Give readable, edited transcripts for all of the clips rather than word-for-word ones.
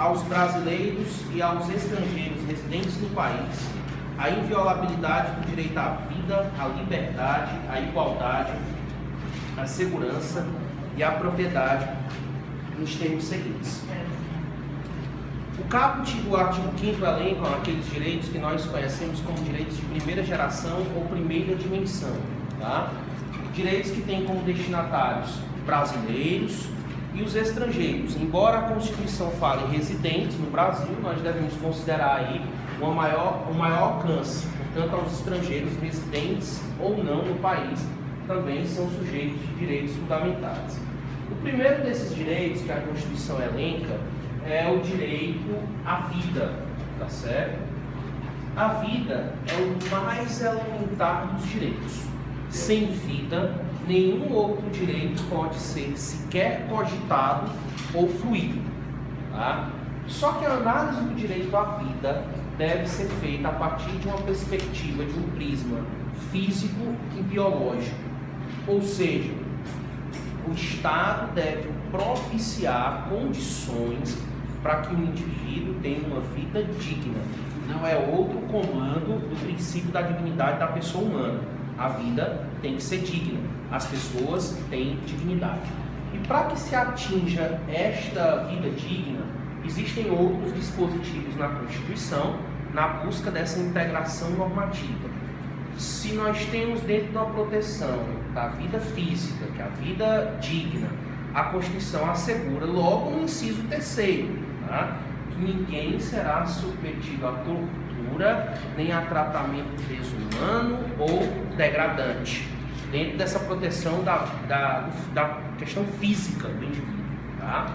aos brasileiros e aos estrangeiros residentes no país a inviolabilidade do direito à vida, à liberdade, à igualdade, à segurança e à propriedade nos termos seguintes. O caput do artigo 5º elenca aqueles direitos que nós conhecemos como direitos de primeira geração ou primeira dimensão, tá? Direitos que têm como destinatários brasileiros e os estrangeiros. Embora a Constituição fale residentes no Brasil, nós devemos considerar aí um maior alcance. Portanto, aos estrangeiros residentes ou não no país também são sujeitos de direitos fundamentais. O primeiro desses direitos que a Constituição elenca é o direito à vida, tá certo? A vida é o mais elementar dos direitos. Sem vida, nenhum outro direito pode ser sequer cogitado ou fruído, tá? Só que a análise do direito à vida deve ser feita a partir de uma perspectiva, de um prisma físico e biológico. Ou seja, o Estado deve propiciar condições para que o indivíduo tenha uma vida digna. Não é outro comando do princípio da dignidade da pessoa humana. A vida tem que ser digna. As pessoas têm dignidade. E para que se atinja esta vida digna, existem outros dispositivos na Constituição na busca dessa integração normativa. Se nós temos dentro da proteção da vida física, que é a vida digna, a Constituição assegura logo no inciso 3º, tá? Que ninguém será submetido a tortura nem a tratamento desumano ou degradante, dentro dessa proteção da questão física do indivíduo, tá?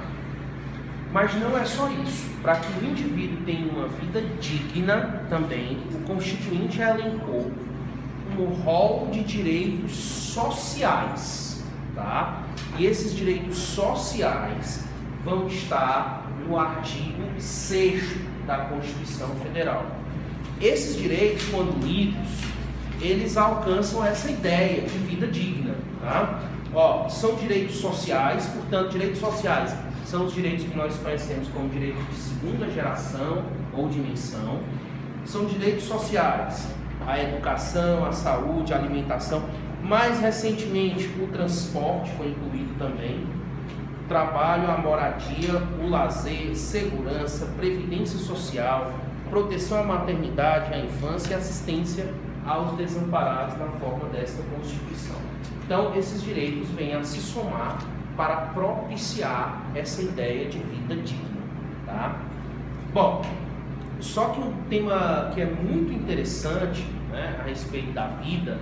Mas não é só isso. Para que o indivíduo tenha uma vida digna também, o Constituinte elencou um rol de direitos sociais, tá? E esses direitos sociais vão estar no artigo 6º da Constituição Federal. Esses direitos, quando unidos, eles alcançam essa ideia de vida digna, tá? São direitos sociais, portanto, direitos sociais são os direitos que nós conhecemos como direitos de segunda geração ou dimensão. São direitos sociais, a educação, a saúde, a alimentação. Mais recentemente, o transporte foi incluído também. O trabalho, a moradia, o lazer, segurança, previdência social, proteção à maternidade, à infância e assistência aos desamparados na forma desta Constituição. Então, esses direitos vêm a se somar para propiciar essa ideia de vida digna, tá? Bom, só que um tema que é muito interessante, né, a respeito da vida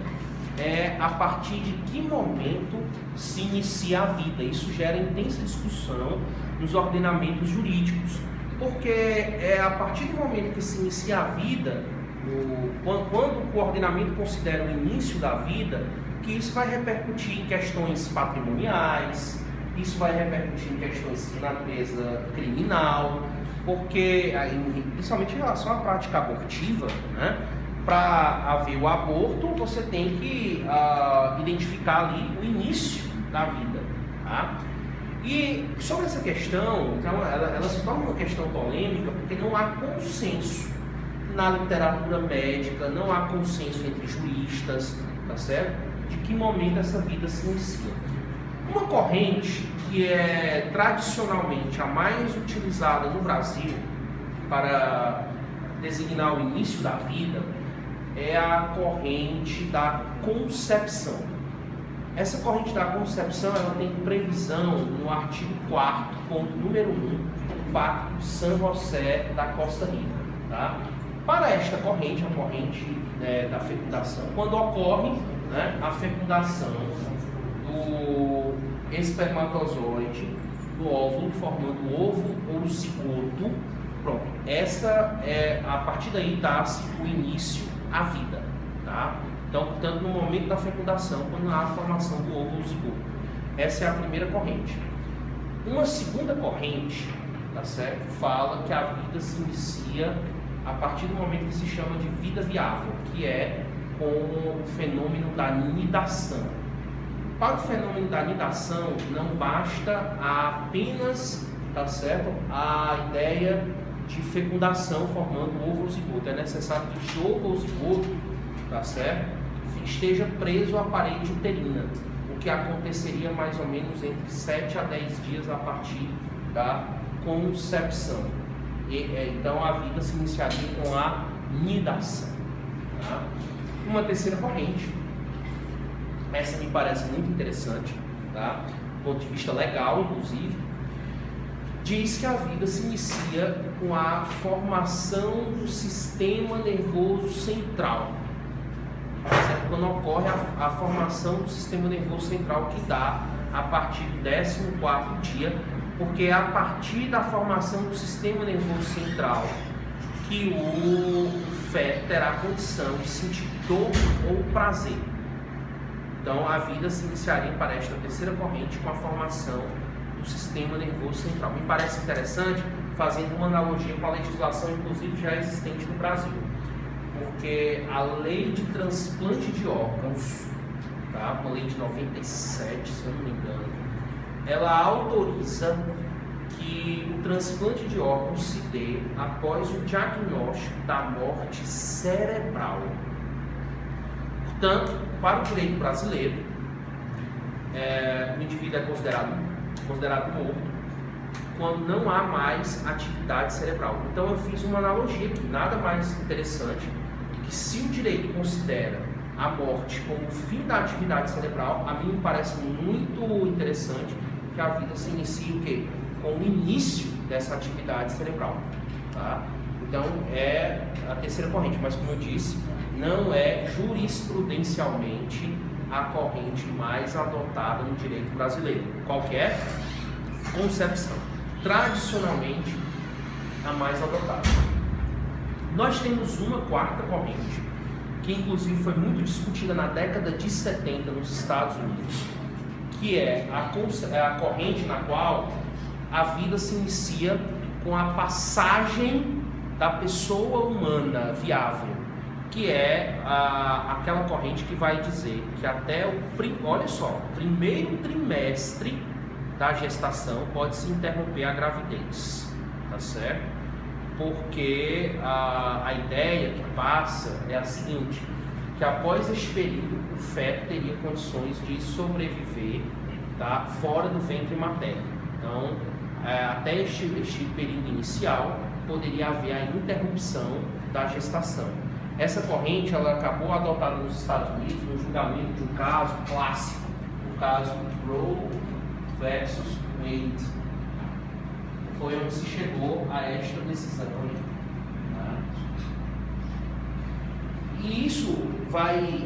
é a partir de que momento se inicia a vida. Isso gera intensa discussão nos ordenamentos jurídicos, porque é a partir do momento que se inicia a vida, quando o ordenamento considera o início da vida, que isso vai repercutir em questões patrimoniais, isso vai repercutir em questões de natureza criminal, porque, principalmente em relação à prática abortiva, né? Para haver o aborto, você tem que identificar ali o início da vida, tá? E sobre essa questão, então, ela se torna uma questão polêmica porque não há consenso na literatura médica, não há consenso entre juristas, tá certo? De que momento essa vida se inicia. Uma corrente que é tradicionalmente a mais utilizada no Brasil para designar o início da vida é a corrente da concepção. Essa corrente da concepção, ela tem previsão no artigo 4º, ponto número 1, do Pacto de San José da Costa Rica, tá? Para esta corrente, a corrente da fecundação, quando ocorre, né, a fecundação do espermatozoide, do óvulo, formando o ovo ou o cigoto, pronto. Essa é, a partir daí dá-se o início à vida, tá? Então, portanto, no momento da fecundação, quando há a formação do ovo ou cigoto. Essa é a primeira corrente. Uma segunda corrente, tá certo? Fala que a vida se inicia a partir do momento que se chama de vida viável, que é com o fenômeno da nidação. Para o fenômeno da nidação, não basta apenas tá certo? A ideia de fecundação formando ovo ou zigoto. É necessário que este ovo ou zigoto, tá certo, esteja preso à parede uterina, o que aconteceria mais ou menos entre 7 a 10 dias a partir da concepção. Então a vida se iniciaria com a nidação. Tá? Uma terceira corrente, essa me parece muito interessante, tá? Do ponto de vista legal, inclusive, diz que a vida se inicia com a formação do sistema nervoso central. Certo? Quando ocorre a formação do sistema nervoso central, que dá a partir do 14º dia, porque é a partir da formação do sistema nervoso central que o feto terá condição de sentir dor ou prazer. Então a vida se iniciaria para esta terceira corrente com a formação do sistema nervoso central. Me parece interessante, fazendo uma analogia com a legislação, inclusive já existente no Brasil, porque a lei de transplante de órgãos, tá? Uma lei de 97, se eu não me engano, ela autoriza que o transplante de órgãos se dê após o diagnóstico da morte cerebral. Portanto, para o direito brasileiro, o indivíduo é considerado morto quando não há mais atividade cerebral. Então eu fiz uma analogia aqui, nada mais interessante que se o direito considera a morte como o fim da atividade cerebral, a mim me parece muito interessante que a vida se inicie o quê? Com o início dessa atividade cerebral. Tá? Então é a terceira corrente, mas como eu disse, não é jurisprudencialmente a corrente mais adotada no direito brasileiro. Qual que é? Concepção. Tradicionalmente, a mais adotada. Nós temos uma quarta corrente, que inclusive foi muito discutida na década de 70 nos Estados Unidos, que é a corrente na qual a vida se inicia com a passagem da pessoa humana viável, que é aquela corrente que vai dizer que até o primeiro trimestre da gestação pode-se interromper a gravidez, tá certo? Porque a ideia que passa é a seguinte, que após este período o feto teria condições de sobreviver, tá, fora do ventre materno. Então, até este período inicial poderia haver a interrupção da gestação. Essa corrente ela acabou adotada nos Estados Unidos no julgamento de um caso clássico, o caso Roe versus Wade. Foi onde se chegou a esta decisão. Tá? E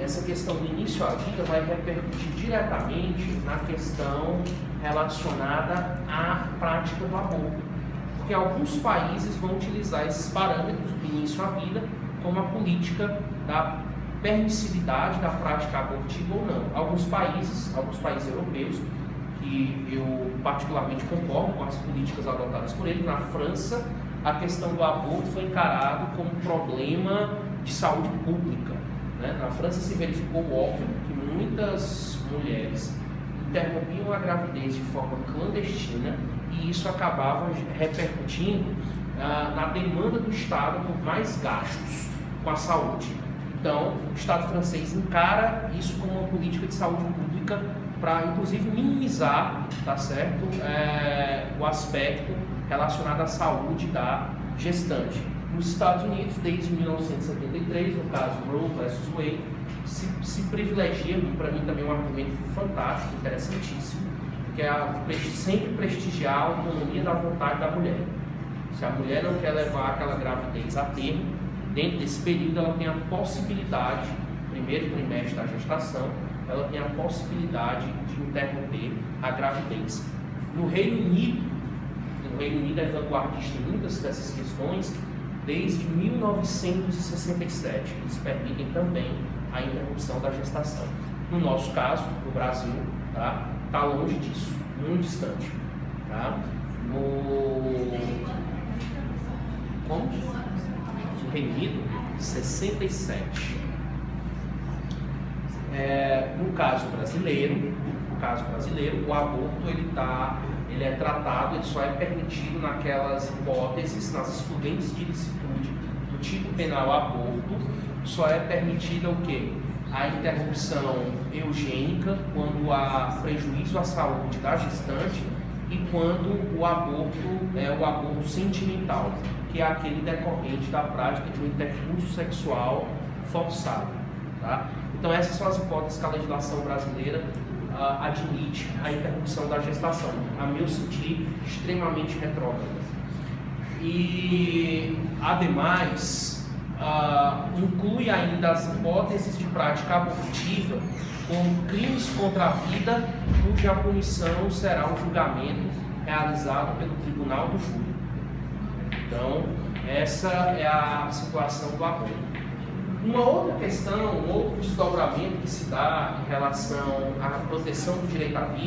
essa questão do início à vida vai repercutir diretamente na questão relacionada à prática do aborto. Porque alguns países vão utilizar esses parâmetros do início à vida como a política da permissividade da prática abortiva ou não. Alguns países europeus, que eu particularmente concordo com as políticas adotadas por ele, na França, a questão do aborto foi encarado como um problema de saúde pública. Né? Na França se verificou óbvio que muitas mulheres interrompiam a gravidez de forma clandestina e isso acabava repercutindo na demanda do Estado por mais gastos com a saúde. Então, o Estado francês encara isso como uma política de saúde pública para, inclusive, minimizar, tá certo, o aspecto relacionado à saúde da gestante. Nos Estados Unidos, desde 1973, no caso Roe versus Wade, se privilegia, para mim também é um argumento fantástico, interessantíssimo, que é sempre prestigiar a autonomia da vontade da mulher. Se a mulher não quer levar aquela gravidez a termo, dentro desse período ela tem a possibilidade, primeiro trimestre da gestação, ela tem a possibilidade de interromper a gravidez. No Reino Unido é vanguardista em muitas dessas questões, desde 1967, eles permitem também a interrupção da gestação. No nosso caso, no Brasil, tá longe disso, muito distante. Tá? No Reino Unido, 67. No caso brasileiro, o aborto ele está ele é tratado, ele só é permitido naquelas hipóteses, nas excludentes de ilicitude do tipo penal aborto, só é permitida o quê? A interrupção eugênica, quando há prejuízo à saúde da gestante e quando o aborto é o aborto sentimental, que é aquele decorrente da prática de um intercurso sexual forçado. Tá? Então essas são as hipóteses que a legislação brasileira admite a interrupção da gestação, a meu sentir, extremamente retrógrada. E, ademais, inclui ainda as hipóteses de prática abortiva como crimes contra a vida, cuja punição será um julgamento realizado pelo Tribunal do Júri. Então, essa é a situação do aborto. Uma outra questão, um outro desdobramento que se dá em relação à proteção do direito à vida,